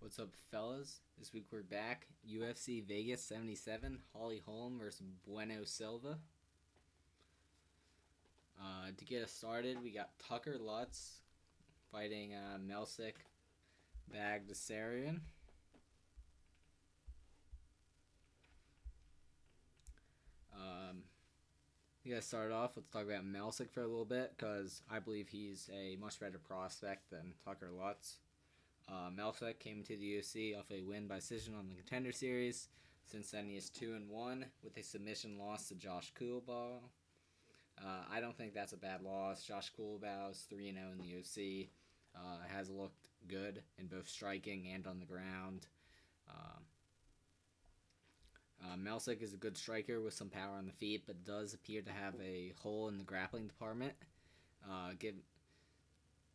What's up, fellas? This week we're back. UFC Vegas 77, Holm versus Silva. To get us started, we got Tucker Lutz fighting Melsik Bagdasarian. We gotta start off. Let's talk about Melsik for a little bit because I believe he's a much better prospect than Tucker Lutz. Melsik came to the UFC off a win by decision on the Contender Series. Since then, he is 2-1 with a submission loss to Josh Coolbaugh. I don't think that's a bad loss. Josh Coolbaugh is 3-0 in the UFC. Has looked good in both striking and on the ground. Melsik is a good striker with some power on the feet, but does appear to have a hole in the grappling department.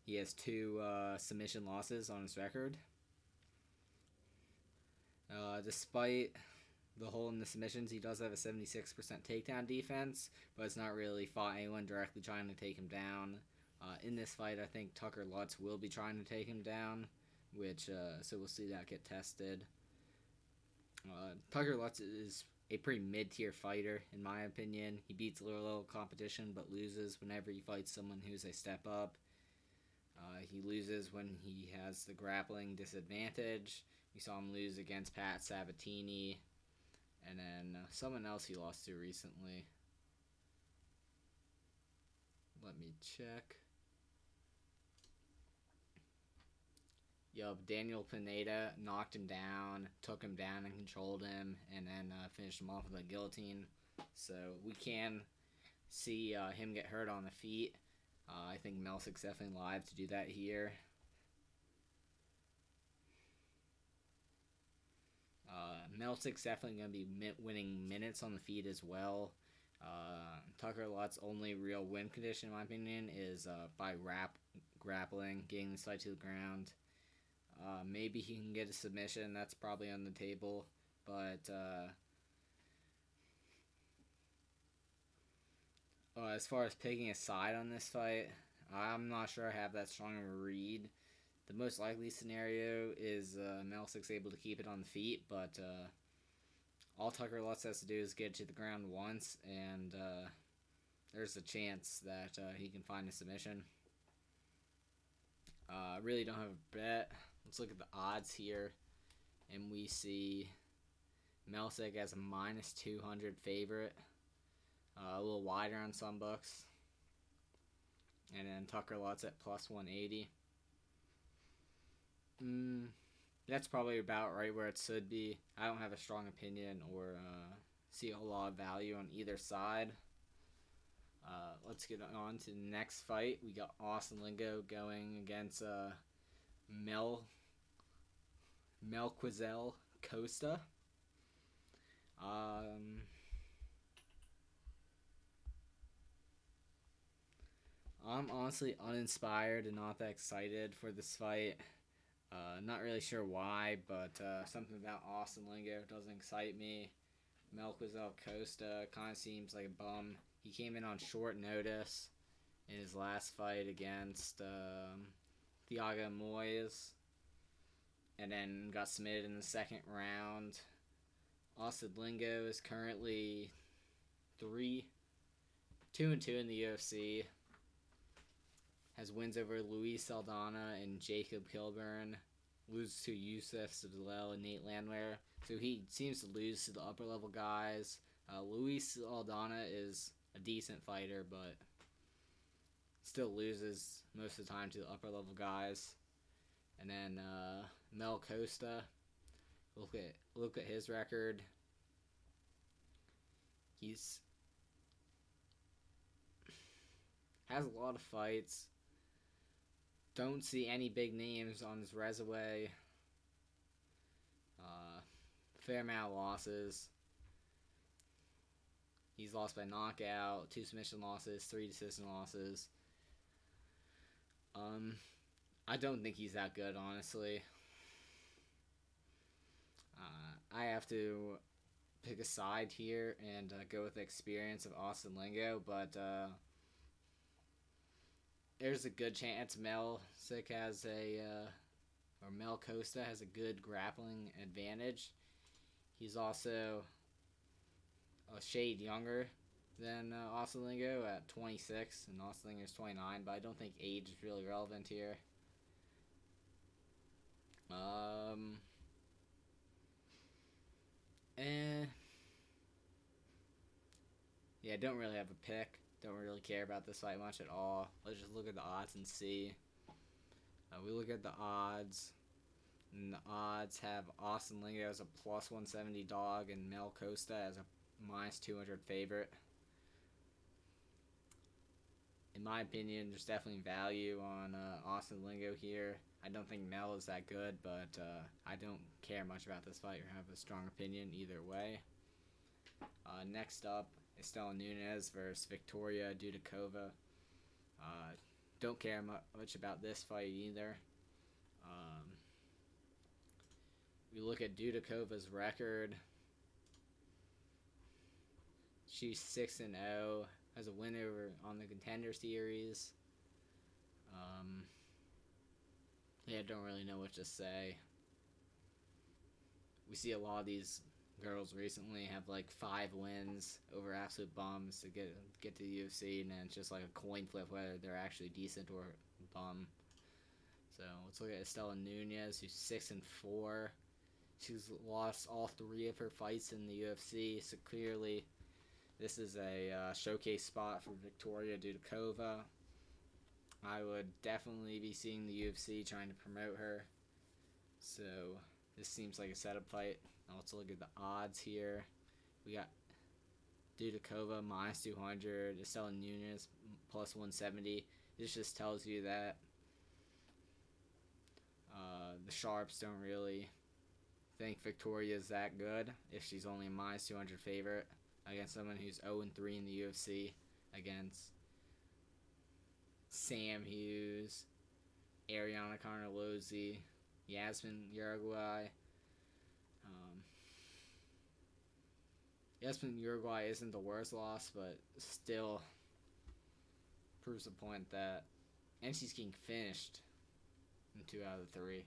He has two submission losses on his record. Despite the hole in the submissions, he does have a 76% takedown defense, but it's not really fought anyone directly trying to take him down. In this fight, I think Tucker Lutz will be trying to take him down, so we'll see that get tested. Tucker Lutz is a pretty mid-tier fighter, in my opinion. He beats little competition, but loses whenever he fights someone who's a step up. He loses when he has the grappling disadvantage. We saw him lose against Pat Sabatini, and then someone else he lost to recently. Let me check. Daniel Pineda knocked him down, took him down and controlled him, and then finished him off with a guillotine. So we can see him get hurt on the feet. I think Melsik's definitely live to do that here. Melsik's definitely going to be winning minutes on the feet as well. Tucker Lutz's only real win condition, in my opinion, is by grappling, getting this fight to the ground. Maybe he can get a submission. That's probably on the table. But as far as picking a side on this fight, I'm not sure I have that strong of a read. The most likely scenario is Melsik's able to keep it on the feet, but all Tucker Lutz has to do is get to the ground once, and there's a chance that he can find a submission. I really don't have a bet. Let's look at the odds here, and we see Melsik as a minus 200 favorite. A little wider on some books. And then Tucker Lutz at plus 180. That's probably about right where it should be. I don't have a strong opinion or see a lot of value on either side. Let's get on to the next fight. We got Austin Lingo going against Melquizel Costa. I'm honestly uninspired and not that excited for this fight. Not really sure why, but something about Austin Lingo doesn't excite me. Melquizel Costa kind of seems like a bum. He came in on short notice in his last fight against Thiago Moyes, and then got submitted in the second round. Austin Lingo is currently 2-2 in the UFC. Has wins over Luis Saldana and Jacob Kilburn. Loses to Youssef Zalal and Nate Landwehr. So he seems to lose to the upper level guys. Luis Saldana is a decent fighter, but still loses most of the time to the upper level guys. And then Mel Costa. Look at his record. He's has a lot of fights. Don't see any big names on his resume. Fair amount of losses. He's lost by knockout, 2 submission losses, 3 decision losses. I don't think he's that good, honestly. I have to pick a side here and go with the experience of Austin Lingo, but there's a good chance Melsik has a or Mel Costa has a good grappling advantage. He's also a shade younger than Osalingo at 26, and Osalingo's 29, but I don't think age is really relevant here. Um, eh. Yeah, don't really have a pick. Don't really care about this fight much at all. Let's just look at the odds and see. We look at the odds, and the odds have Austin Lingo as a plus 170 dog and Mel Costa as a minus 200 favorite. In my opinion, there's definitely value on Austin Lingo here. I don't think Mel is that good, but I don't care much about this fight or have a strong opinion either way. Next up, Estela Nunes versus Victoria Dudakova. Don't care much about this fight either. We look at Dudakova's record. She's 6-0, has a win over on the Contender Series. Yeah, don't really know what to say. We see a lot of these girls recently have like 5 wins over absolute bums to get to the UFC, and then it's just like a coin flip whether they're actually decent or bum. So let's look at Estela Nunes, who's 6-4. She's lost all 3 of her fights in the UFC, so clearly this is a showcase spot for Victoria Dudakova. I would definitely be seeing the UFC trying to promote her. So this seems like a setup fight. Now let's look at the odds here. We got Dudakova minus 200, Estela Nunes plus 170. This just tells you that the sharps don't really think Victoria is that good if she's only a minus 200 favorite against someone who's 0-3 in the UFC against Sam Hughes, Ariana Carnelozzi, Yasmin Uruguay. Yasmin Uruguay isn't the worst loss, but still proves the point that, and she's getting finished in 2 out of 3.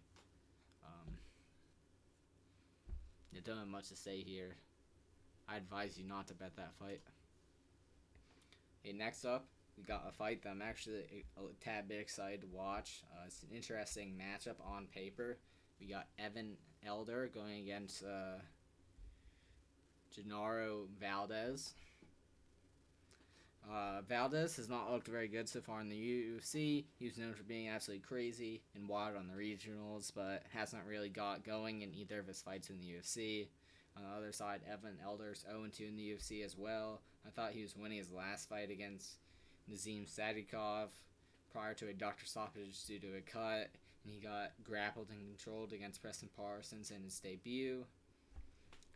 I don't have much to say here. I advise you not to bet that fight. Okay, next up, we got a fight that I'm actually a tad bit excited to watch. It's an interesting matchup on paper. We got Evan Elder going against Genaro Valdez. Valdez has not looked very good so far in the UFC. He was known for being absolutely crazy and wild on the regionals, but hasn't really got going in either of his fights in the UFC. On the other side, Evan Elder's 0-2 in the UFC as well. I thought he was winning his last fight against Nazim Sadikov prior to a doctor stoppage due to a cut, and he got grappled and controlled against Preston Parsons in his debut.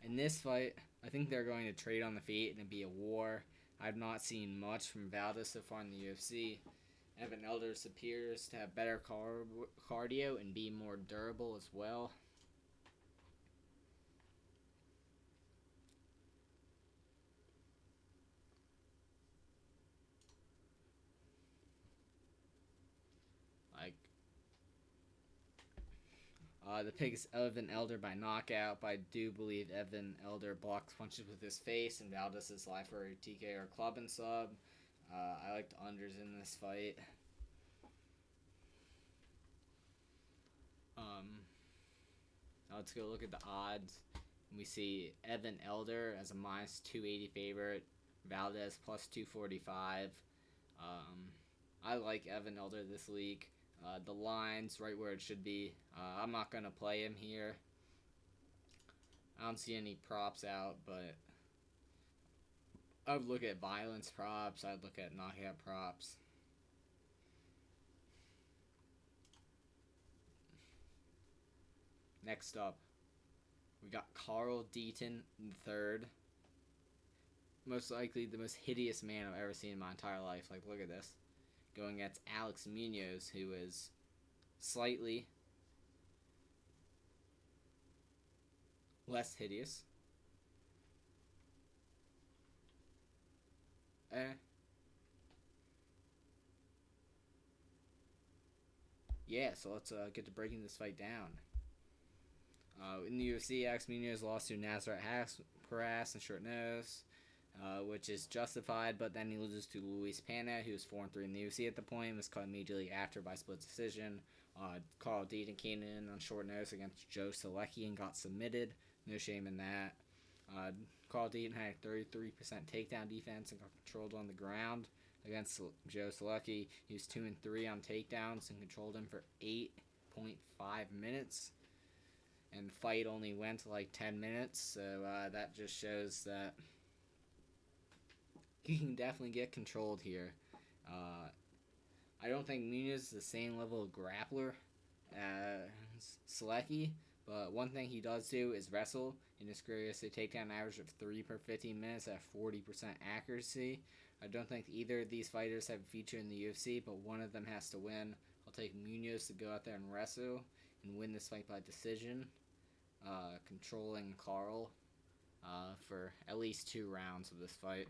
In this fight, I think they're going to trade on the feet and it'd be a war. I've not seen much from Valdez so far in the UFC. Evan Elders appears to have better cardio and be more durable as well. The pick is Evan Elder by knockout, but I do believe Evan Elder blocks punches with his face, and Valdez is live for a TK or club and sub. I like the unders in this fight. Now let's go look at the odds. We see Evan Elder as a minus 280 favorite, Valdez plus 245. I like Evan Elder this week. The line's right where it should be. I'm not going to play him here. I don't see any props out, but I would look at violence props. I'd look at knockout props. Next up, we got Carl Deaton in third. Most likely the most hideous man I've ever seen in my entire life. Like, look at this. Going against Alex Munoz, who is slightly less hideous. yeah, so let's get to breaking this fight down. In the UFC, Alex Munoz lost to Nasrat Harass and short nose, which is justified, but then he loses to Luis Pena, who was 4-3 in the UFC at the point, was caught immediately after by split decision. Carl Deaton came in on short nose against Joe Selecki and got submitted. No shame in that. Uh, Carl Deaton had a 33% takedown defense and got controlled on the ground against Joe Selecki. He was 2-3 on takedowns and controlled him for 8.5 minutes. And the fight only went like 10 minutes, so that just shows that he can definitely get controlled here. I don't think Munoz is the same level of grappler as Selecki, but one thing he does do is wrestle. In his career, he has a takedown average of 3 per 15 minutes at 40% accuracy. I don't think either of these fighters have a feature in the UFC, but one of them has to win. I'll take Munoz to go out there and wrestle and win this fight by decision, controlling Carl for at least 2 rounds of this fight.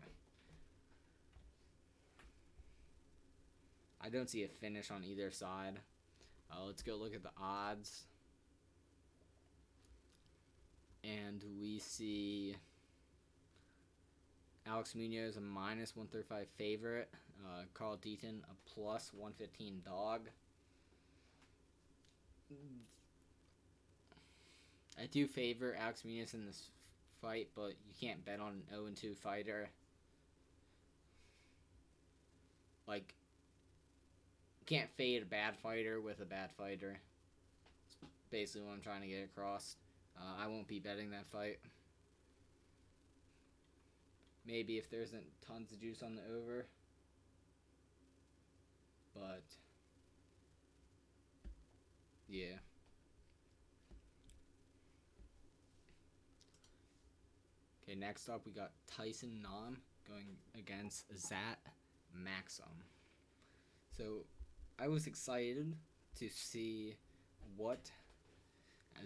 I don't see a finish on either side. Let's go look at the odds. And we see Alex Munoz a minus 135 favorite. Carl Deaton a plus 115 dog. I do favor Alex Munoz in this fight, but you can't bet on an 0-2 fighter. Like, you can't fade a bad fighter with a bad fighter. That's basically what I'm trying to get across. I won't be betting that fight. Maybe if there isn't tons of juice on the over. But, yeah. Okay, next up we got Tyson Nam going against Zat Maxim. So, I was excited to see what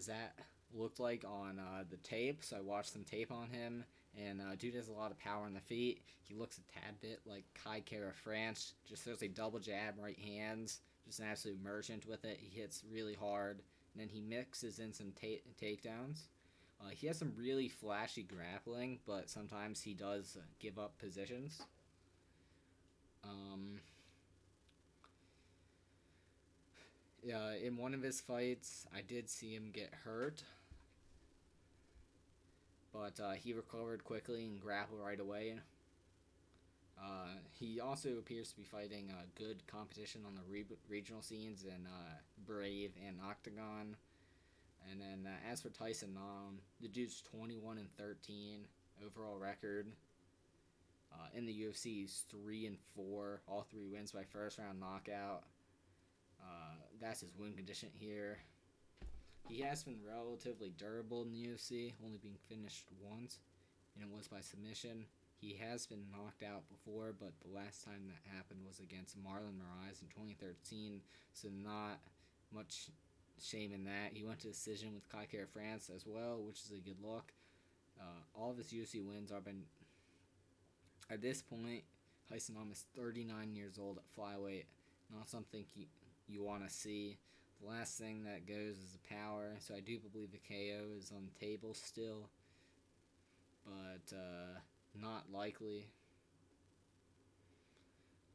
Zat looked like on the tape. So I watched some tape on him, and dude has a lot of power on the feet. He looks a tad bit like Kai Kara France. Just throws a double jab, right hands, just an absolute merchant with it. He hits really hard, and then he mixes in some takedowns. He has some really flashy grappling, but sometimes he does give up positions. In one of his fights, I did see him get hurt, but he recovered quickly and grappled right away. He also appears to be fighting good competition on the regional scenes in Brave and Octagon. And then as for Tyson Nam, the dude's 21-13 overall record. In the UFC, he's 3-4, all 3 wins by first round knockout. That's his win condition here. He has been relatively durable in the UFC, only being finished once, and it was by submission. He has been knocked out before, but the last time that happened was against Marlon Moraes in 2013, so not much shame in that. He went to decision with Kai Kara France as well, which is a good look. All of his UFC wins are been... At this point, Tyson Nam is 39 years old at flyweight. Not something you want to see. The last thing that goes is the power, so I do believe the KO is on the table still, but not likely.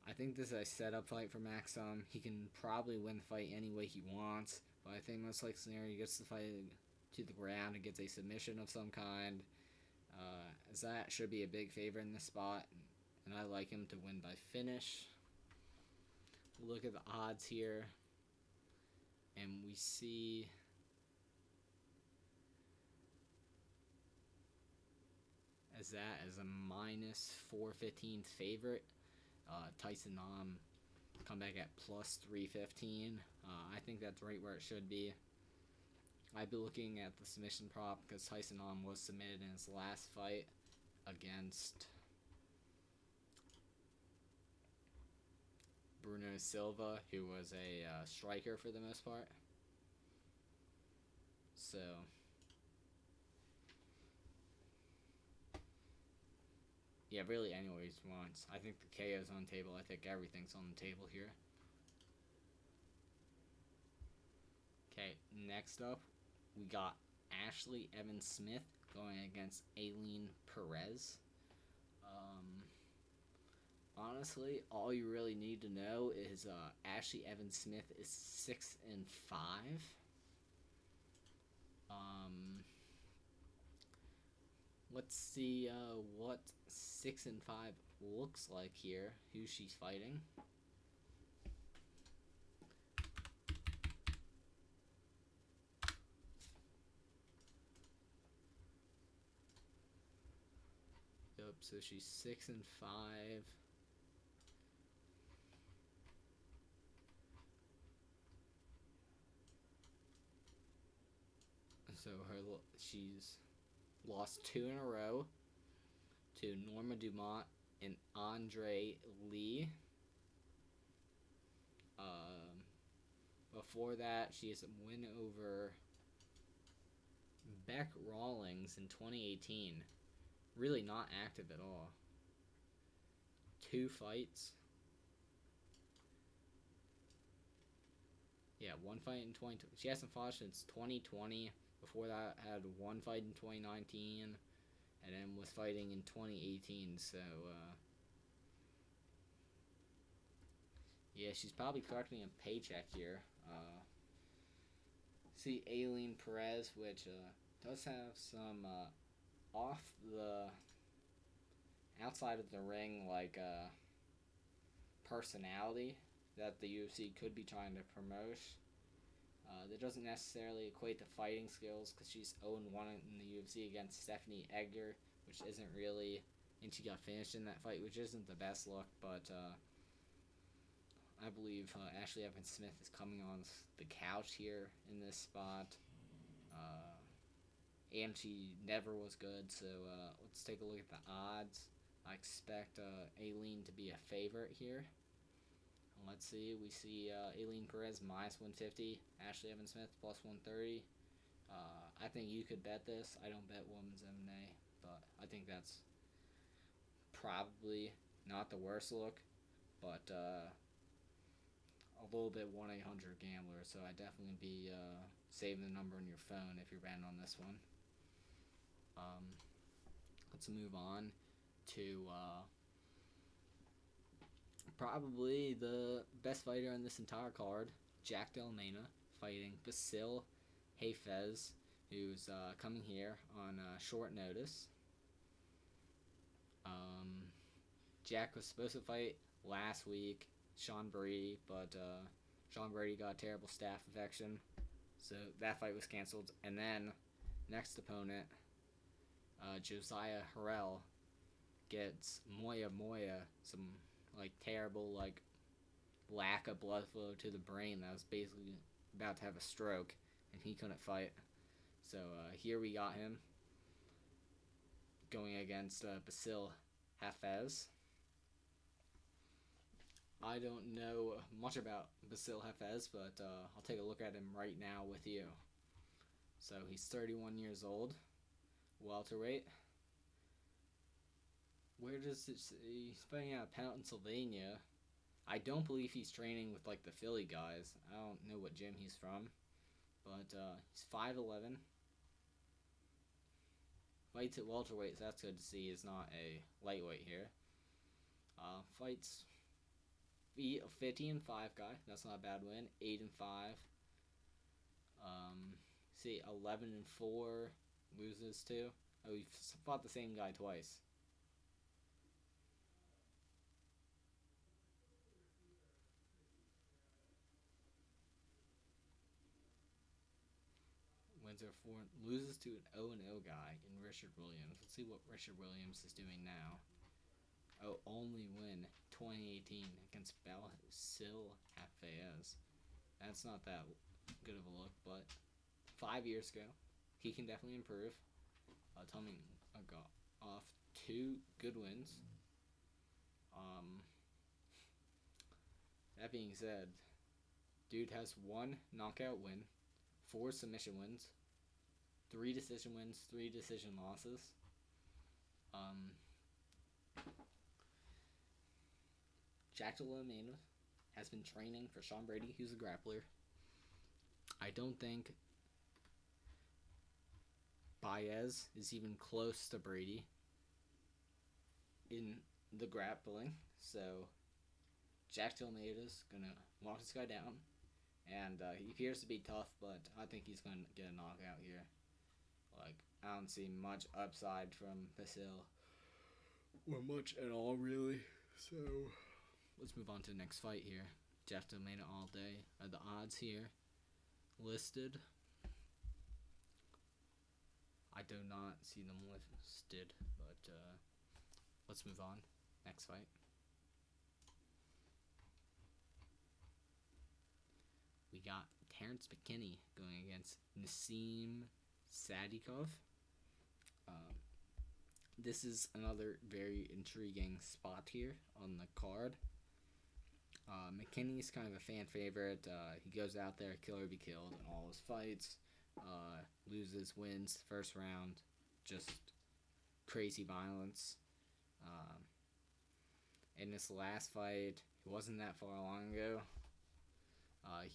I think this is a setup fight for Maxim. He can probably win the fight any way he wants, but I think most likely scenario he gets the fight to the ground and gets a submission of some kind. That should be a big favorite in this spot, and I like him to win by finish. Look at the odds here, and we see that as a minus 415 favorite. Tyson Nam come back at plus 315. I think that's right where it should be. I'd be looking at the submission prop because Tyson Nam was submitted in his last fight against Silva, who was a striker for the most part. So, yeah, really anyways wants. I think the KO's on the table. I think everything's on the table here. Next up, we got Ashley Evans Smith going against Aileen Perez. Um, Honestly, all you really need to know is Ashley Evans Smith is 6-5. Um, let's see what 6-5 looks like here. Who she's fighting. Yep. So she's 6-5. So she's lost two in a row to Norma Dumont and Andre Lee. Um, Before that, she has a win over Beck Rawlings in 2018. Really not active at all. Two fights. Yeah, one fight in 2020. She hasn't fought since 2020. Before that, had one fight in 2019, and then was fighting in 2018. So, yeah, she's probably collecting a paycheck here. See Aileen Perez, which does have some off the outside of the ring like personality that the UFC could be trying to promote. That doesn't necessarily equate to fighting skills because she's 0-1 in the UFC against Stephanie Egger, which isn't really. And she got finished in that fight, which isn't the best look, but I believe Ashley Evans Smith is coming on the couch here in this spot. And she never was good, so let's take a look at the odds. I expect Aileen to be a favorite here. Let's see. We see Aileen Perez minus 150, Ashley Evans Smith plus 130. I think you could bet this. I don't bet women's MMA, but I think that's probably not the worst look, but a little bit 1-800 gambler. So I definitely be saving the number on your phone if you're betting on this one. Let's move on to probably the best fighter on this entire card, Jack Del Mena, fighting Basil Hafez, who's coming here on short notice. Jack was supposed to fight last week, Sean Brady, but Sean Brady got a terrible staph infection, so that fight was canceled. And then next opponent, Josiah Harrell, gets Moya some like terrible like lack of blood flow to the brain that was basically about to have a stroke, and he couldn't fight. So here we got him going against Basil Hafez. I don't know much about Basil Hafez, but I'll take a look at him right now with you. So he's 31 years old, welterweight. Where does it say? He's fighting out of Pennsylvania. I don't believe he's training with like the Philly guys. I don't know what gym he's from, but he's 5'11". Fights at welterweight, so that's good to see. He's not a lightweight here. Fights 50-5 guy. That's not a bad win. 8-5. See 11-4 loses to. Oh, he fought the same guy twice. Wins are 4, loses to an 0-0 guy in Richard Williams. Let's see what Richard Williams is doing now. Oh, only win 2018 against Basil Hafez. That's not that good of a look, but 5 years ago, he can definitely improve. Coming off 2 good wins. That being said, dude has 1 knockout win, 4 submission wins, 3 decision wins, 3 decision losses. Jack Del Mena has been training for Sean Brady, who's a grappler. I don't think Baez is even close to Brady in the grappling. So Jack Mayra's gonna walk this guy down, and he appears to be tough, but I think he's gonna get a knockout here. Like, I don't see much upside from this hill, or much at all, really. So let's move on to the next fight here. Jeff Delmena all day. Are the odds here listed? I do not see them listed, but let's move on. Next fight. We got Terrence McKinney going against Nassim Sadikov. Um, this is another very intriguing spot here on the card. McKinney's kind of a fan favorite. He goes out there, kill or be killed in all his fights. Loses, wins, first round. Just crazy violence. In this last fight, it wasn't that far long ago.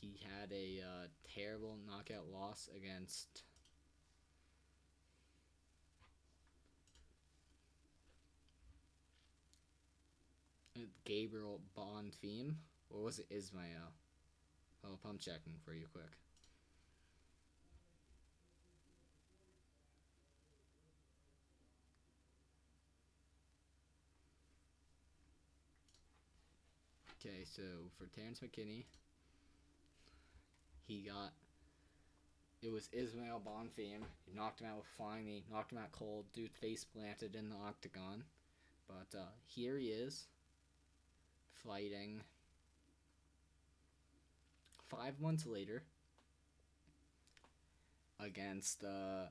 He had a terrible knockout loss against Gabriel Bonfim. Or was it Ismail? Oh, I'm checking for you quick. Okay, so for Terrence McKinney, it was Ismail Bonfim. He knocked him out with flying knee, knocked him out cold, dude face planted in the octagon. But here he is, fighting 5 months later against a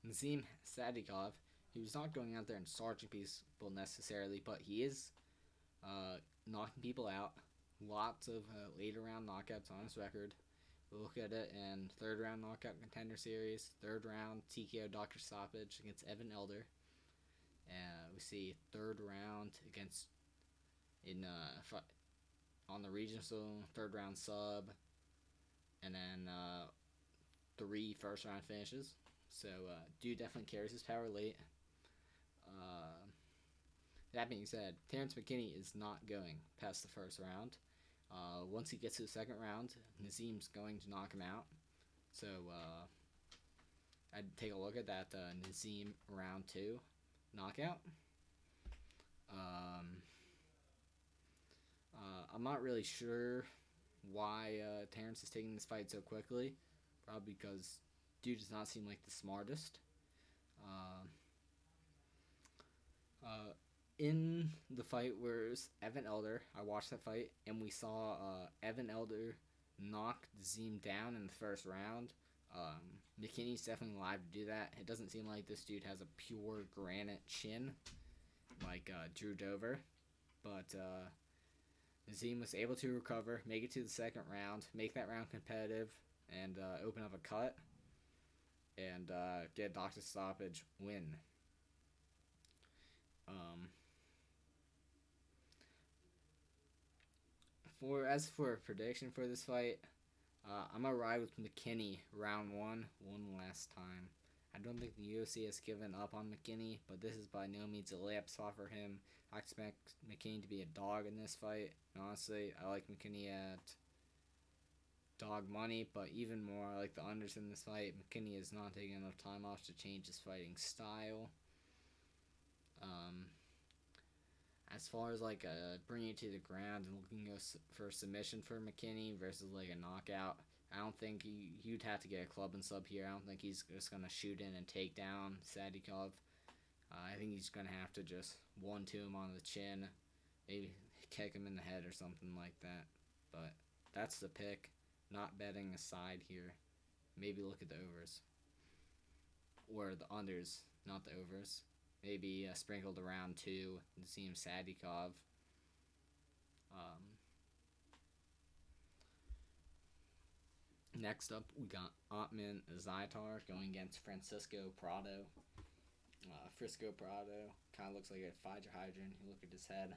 Nazim Sadikov. He was not going out there and sergeant people necessarily, but he is knocking people out. Lots of later round knockouts on his record. We'll look at it in third round knockout contender series, third round TKO doctor stoppage against Evan Elder. We see third round against on the regional third round sub, and then 3 first round finishes. So dude definitely carries his power late. That being said, Terrence McKinney is not going past the first round. Once he gets to the second round, Nazim's going to knock him out. So I'd take a look at that Nazim round 2 knockout. I'm not really sure why Terrence is taking this fight so quickly. Probably because dude does not seem like the smartest. In the fight where's Evan Elder, I watched that fight, and we saw Evan Elder knock Zim down in the first round. McKinney's definitely live to do that. It doesn't seem like this dude has a pure granite chin like Drew Dover, but Zim was able to recover, make it to the second round, make that round competitive, and open up a cut, and get a doctor stoppage win. As for a prediction for this fight, I'm gonna ride with McKinney round one last time. I don't think the UFC has given up on McKinney, but this is by no means a layup spot for him. I expect McKinney to be a dog in this fight. And honestly, I like McKinney at dog money, but even more, I like the unders in this fight. McKinney is not taking enough time off to change his fighting style. As far as like bringing it to the ground and looking for a submission for McKinney versus like a knockout, I don't think you'd have to get a club and sub here. I don't think he's just gonna shoot in and take down Sadikov. I think he's gonna have to just 1-2 him on the chin, maybe kick him in the head or something like that. But that's the pick. Not betting aside here. Maybe look at the overs or the unders, not the overs. Maybe sprinkled around 2 and see him Sadikov. Next up, we got Otman Zaitar going against Francisco Prado. Frisco Prado kind of looks like a fire hydrant. You look at his head.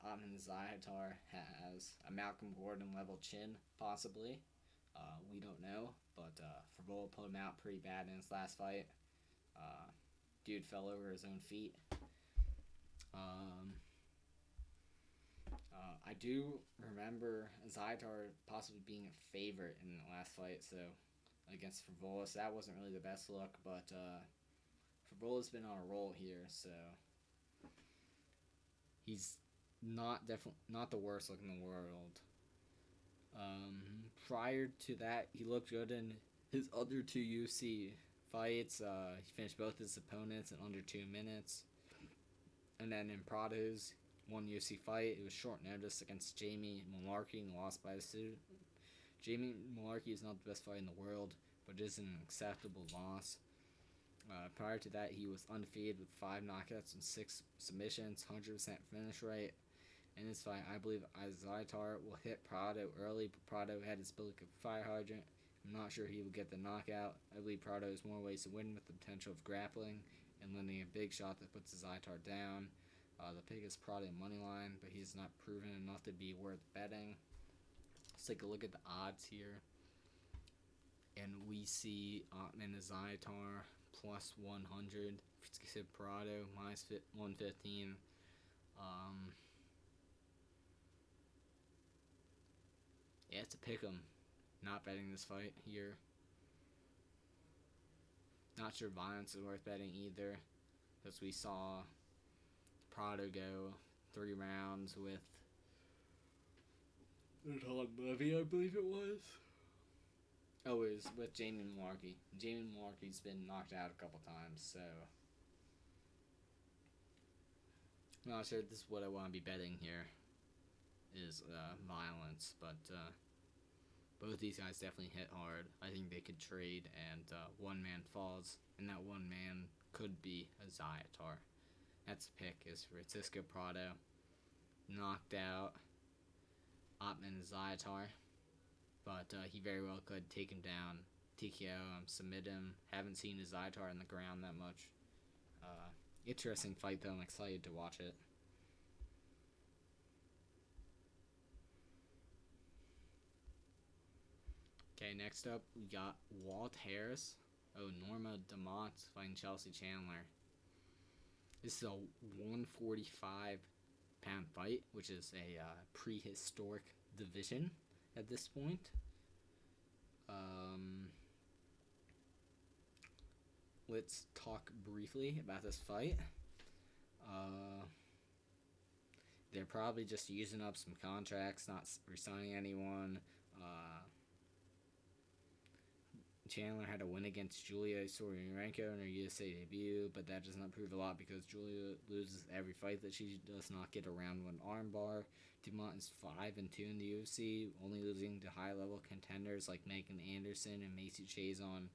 Otman Zayatar has a Malcolm Gordon level chin, possibly. We don't know, but Favola put him out pretty bad in his last fight. Uh, Dude fell over his own feet. Um, I do remember Zayatar possibly being a favorite in the last fight, so against Favola, so that wasn't really the best look, but Favola's been on a roll here, so he's not the worst look in the world. Prior to that, he looked good in his other two UFC fights. He finished both his opponents in under 2 minutes. And then in Prado's one UFC fight, it was short notice against Jamie Malarkey and lost by decision. Jamie Malarkey is not the best fighter in the world, but it is an acceptable loss. Prior to that, he was undefeated with 5 knockouts and 6 submissions, 100% finish rate. In this fight, I believe Zayatar will hit Prado early, but Prado had his build like a fire hydrant. I'm not sure he will get the knockout. I believe Prado has more ways to win with the potential of grappling and landing a big shot that puts Zayatar down. The pick is Prado money line, but he's not proven enough to be worth betting. Let's take a look at the odds here. And we see Otman Zayatar plus 100. Prado minus 115. Yeah, it's a pick 'em. Not betting this fight here. Not sure violence is worth betting either, because we saw Prado go 3 rounds with Todd Levy, I believe it was. Oh, it was with Jamie Malarkey. Jamie Malarkey's been knocked out a couple times, so I'm not sure this is what I want to be betting here. Is violence, but both these guys definitely hit hard. I think they could trade, and one man falls, and that one man could be a Zayatar. That's the pick, is Francisco Prado. Knocked out Otman Zayatar, but he very well could take him down, TKO him, submit him. Haven't seen a Zayatar on the ground that much. Interesting fight, though. I'm excited to watch it. Okay, next up, we got Walt Harris. Oh, Norma Dumont fighting Chelsea Chandler. This is a 145-pound fight, which is a prehistoric division at this point. Let's talk briefly about this fight. They're probably just using up some contracts, not re-signing anyone. Chandler had a win against Julia Sorienko in her USA debut, but that does not prove a lot because Julia loses every fight that she does not get a round 1 armbar. Dumont is 5-2 in the UFC, only losing to high-level contenders like Megan Anderson and Macy Chiasson.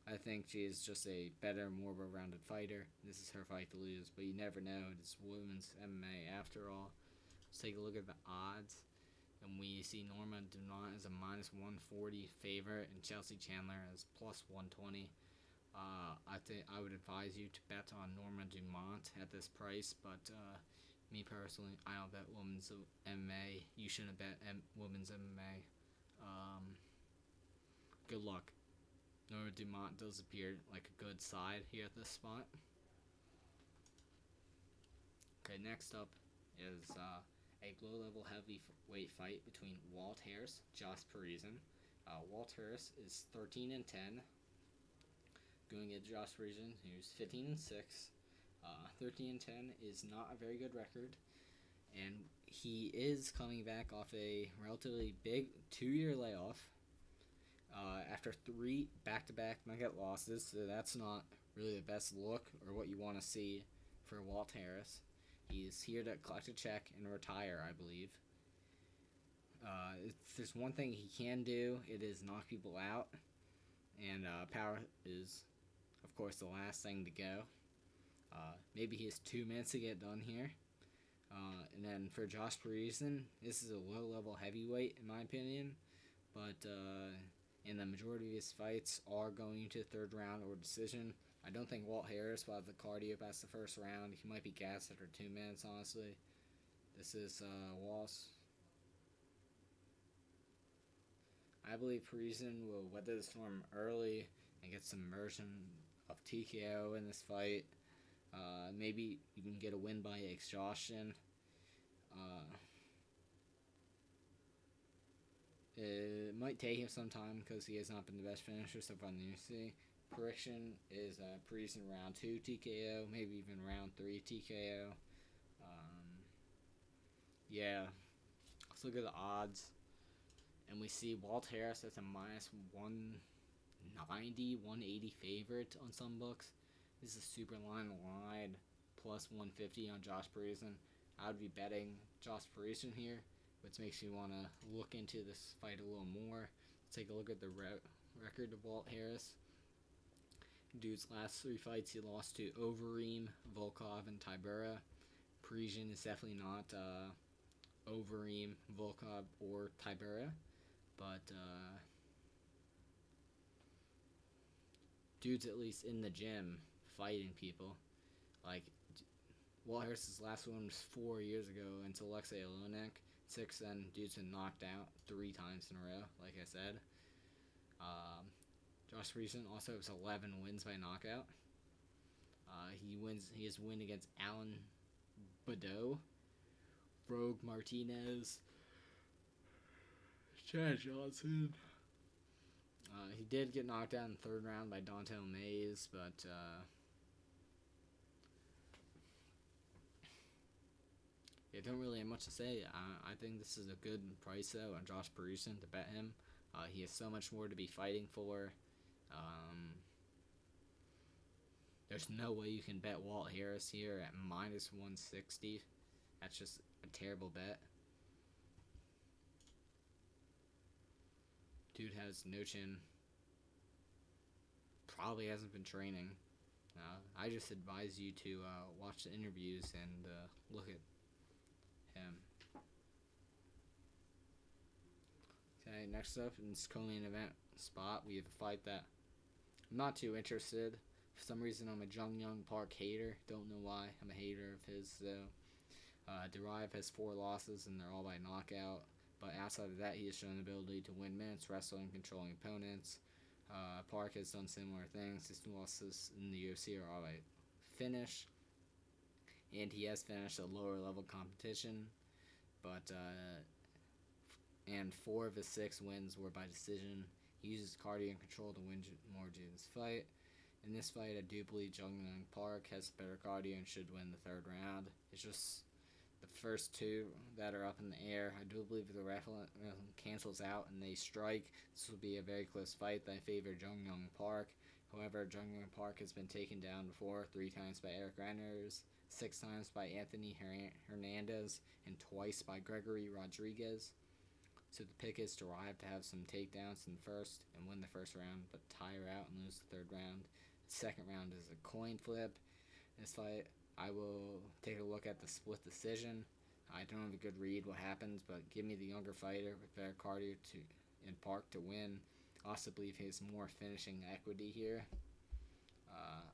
I think she is just a better, more well-rounded fighter. This is her fight to lose, but you never know. It's women's MMA after all. Let's take a look at the odds. And we see Norma Dumont as a minus 140 favorite and Chelsea Chandler as plus 120. I think I would advise you to bet on Norma Dumont at this price, but me personally, I don't bet women's MMA. You shouldn't bet women's MMA. Good luck. Norma Dumont does appear like a good side here at this spot. Okay, next up is a low-level heavyweight fight between Walt Harris, Josh Parisian. Walt Harris is 13-10, going against Josh Parisian, who's 15-6. 13-10 is not a very good record, and he is coming back off a relatively big 2-year layoff after 3 back-to-back knockout losses, so that's not really the best look or what you want to see for Walt Harris. He's here to collect a check and retire, I believe. If there's one thing he can do, it is knock people out. And power is, of course, the last thing to go. Maybe he has 2 minutes to get done here. And then for Josh Parisian, this is a low-level heavyweight, in my opinion. But in the majority of his fights are going to third round or decision. I don't think Walt Harris will have the cardio past the first round. He might be gassed after 2 minutes, honestly. This is loss. I believe Parisian will weather the storm early and get some immersion of TKO in this fight. Maybe you can get a win by exhaustion. Uh, it might take him some time because he has not been the best finisher so far in the UFC. Prediction is Parisian round 2 TKO, maybe even round 3 TKO. Yeah, let's look at the odds. And we see Walt Harris as a minus 190, 180 favorite on some books. This is super line wide, plus 150 on Josh Parisian. I would be betting Josh Parisian here, which makes me want to look into this fight a little more. Let's take a look at the record of Walt Harris. Dude's last 3 fights, he lost to Overeem, Volkov, and Tybura. Parisian is definitely not Overeem, Volkov, or Tybura, but dude's at least in the gym fighting people. Like, Walt Harris's last one was 4 years ago until Alexei Olenek. 6 then, dude's been knocked out 3 times in a row, like I said. Josh Parisian also has 11 wins by knockout. He has a win against Alan Badeau, Rogue Martinez, Chad Johnson. He did get knocked out in the 3rd round by Dontel Mays, but yeah, don't really have much to say. I think this is a good price though on Josh Parisian to bet him. He has so much more to be fighting for. There's no way you can bet Walt Harris here at minus 160. That's just a terrible bet. Dude has no chin. Probably hasn't been training. I just advise you to watch the interviews and look at him. Okay, next up in this co-main event spot, we have a fight that I'm not too interested. For some reason, I'm a Jung Young Park hater. Don't know why. I'm a hater of his, though. Derive has 4 losses, and they're all by knockout. But outside of that, he has shown the ability to win minutes, wrestling, controlling opponents. Park has done similar things. His losses in the UFC are all by finish. And he has finished a lower level competition. But, and 4 of his 6 wins were by decision. He uses cardio and control to win more in this fight. In this fight, I do believe Jung Young Park has better cardio and should win the 3rd round. It's just the first 2 that are up in the air. I do believe if the ref cancels out and they strike, this will be a very close fight that I favor Jung Young Park. However, Jung Young Park has been taken down before, 3 times by Eric Reinders, 6 times by Anthony Hernandez, and twice by Gregory Rodriguez. So the pick is Derive to have some takedowns in the first and win the 1st round, but tire out and lose the 3rd round. The 2nd round is a coin flip. In this fight, I will take a look at the split decision. I don't have a good read what happens, but give me the younger fighter with better cardio in Park to win. I also believe he has more finishing equity here.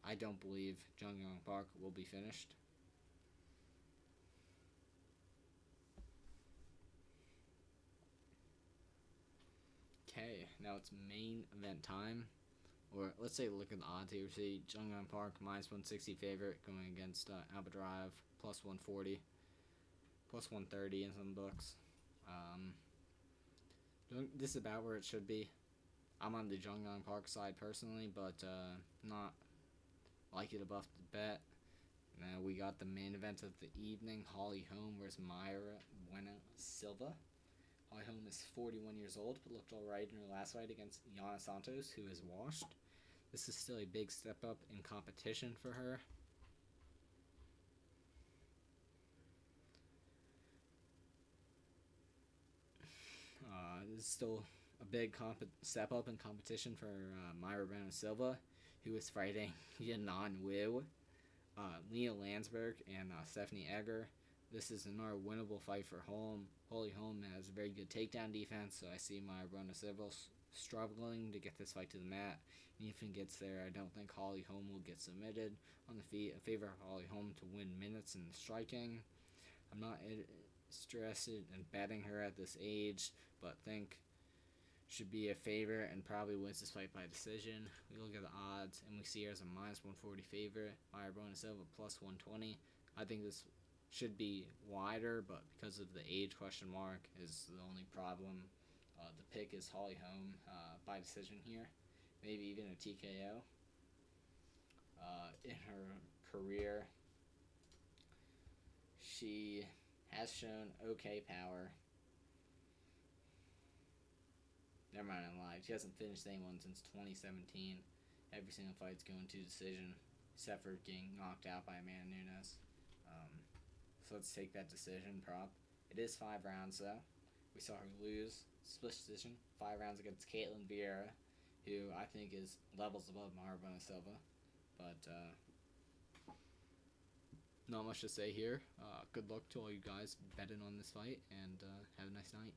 I don't believe Jung Young Park will be finished. Okay, now it's main event time. Or let's say look at the odds here. We see Jung Young Park minus 160 favorite going against Alba Drive plus 140, plus 130 in some books. This is about where it should be. I'm on the Jung Young Park side personally, but not like it above the bet. Now we got the main event of the evening: Holly Holm versus Mayra Buena Silva. Holly Holm is 41 years old, but looked alright in her last fight against Yana Santos, who is washed. This is still a big step up in competition for her. This is still a big step up in competition for Mayra Buena Silva, who is fighting Yanan Wu, Leah Landsberg, and Stephanie Egger. This is another winnable fight for Holm. Holly Holm has a very good takedown defense, so I see Mayra Buena Silva struggling to get this fight to the mat. And if he gets there, I don't think Holly Holm will get submitted on the feet. I favor Holly Holm to win minutes in striking. I'm not interested in betting her at this age, but think should be a favorite and probably wins this fight by decision. We look at the odds and we see her as a minus 140 favorite. Mayra Buena Silva plus 120. I think this should be wider, but because of the age question mark is the only problem. The pick is Holm by decision here, maybe even a TKO. In her career, she has shown okay power. Never mind, I lied. She hasn't finished anyone since 2017. Every single fight's going to decision, except for getting knocked out by Amanda Nunes. Um, so let's take that decision prop. It is 5 rounds though. We saw her lose split decision 5 rounds against Caitlin Vieira, who I think is levels above Mayra Buena Silva. But not much to say here. Good luck to all you guys betting on this fight, and have a nice night.